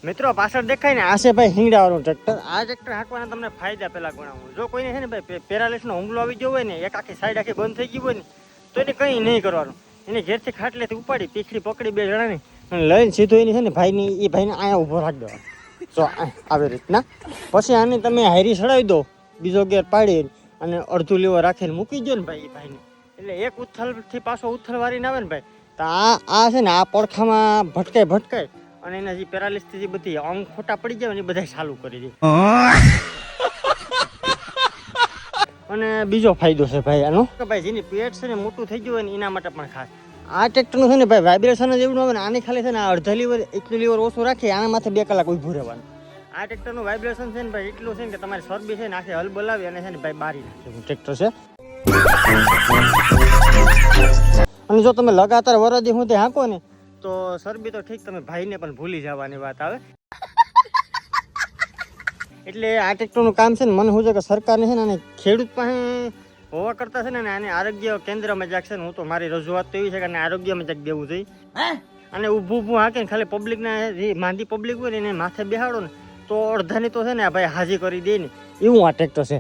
મિત્રો પાછળ દેખાય ને આ છે ભાઈ હિંગડા વાળું ટ્રેક્ટર. આ ટ્રેક્ટર હાંકવાના તમને ફાયદા પેલા ગણાવું. જો કોઈને છે ને ભાઈ પેરાલિસનો હુમલો આવી ગયો હોય ને, એક આખી સાઈડ આખી બંધ થઈ ગઈ હોય ને, તો એને કંઈ નહીં કરવાનું. એને ઘેરથી ખાટલેથી ઉપાડી પીખડી પકડી બે જણાને અને લઈને સીધો એની છે ને ભાઈને એ ભાઈને અહીંયા ઊભો રાખી દેવાનો. જો આવી રીતના પછી આને તમે હારી ચડાવી દો, બીજો ગેર પાડી અને અડધું લીવર રાખીને મૂકી દો ને ભાઈ એ ભાઈને, એટલે એક ઉથલથી પાછો ઉથલ વારીને આવે ને ભાઈ, તો આ છે ને આ પડખામાં ભટકાય અને એના જે પેરાલિસથી જે બધી અંગ ખોટા પડી જાય ને એ બધા ચાલુ કરી દે. અને બીજો ફાયદો છે ભાઈ આનો કે ભાઈ જેની પેટ છે ને મોટું થઈ ગયું હોય ને એના માટે પણ ખાસ આ ટ્રેક્ટરનું છે ને ભાઈ વાઇબ્રેશન જ એવું આવે ને, આની ખાલી છે ને અડધા લીવર એટલું લીવર ઓછું રાખી આના માથે 2 કલાક ઊભું રહેવાનું. આ ટ્રેક્ટરનું વાઇબ્રેશન છે ને ભાઈ એટલું છે ને કે તમારી સરબી છે ને આખી હલ બોલાવી અને છે ને ભાઈ બારી નાખે ટ્રેક્ટર છે. અને જો તમે લગાતાર વરદી હું તે હાંકો ને તો સરબી તો ઠીક, તમે ભાઈને પણ ભૂલી જવાની વાત આવે. એટલે આ ટ્રેક્ટરનું કામ છે ને મને શું છે કે સરકારને છે ને ખેડૂત પાસે હોવા કરતા છે ને આને આરોગ્ય કેન્દ્રમાં જાક છે ને, હું તો મારી રજૂઆત તો એવી છે કે આને આરોગ્યમાં જાક દેવું જોઈએ. અને ઊભું હાકે ને ખાલી પબ્લિકને જે માંદી પબ્લિક હોય ને એને માથે બેહાડો ને તો અડધાની તો છે ને આ ભાઈ હાજી કરી દે ને, એવું આ ટ્રેક્ટર છે.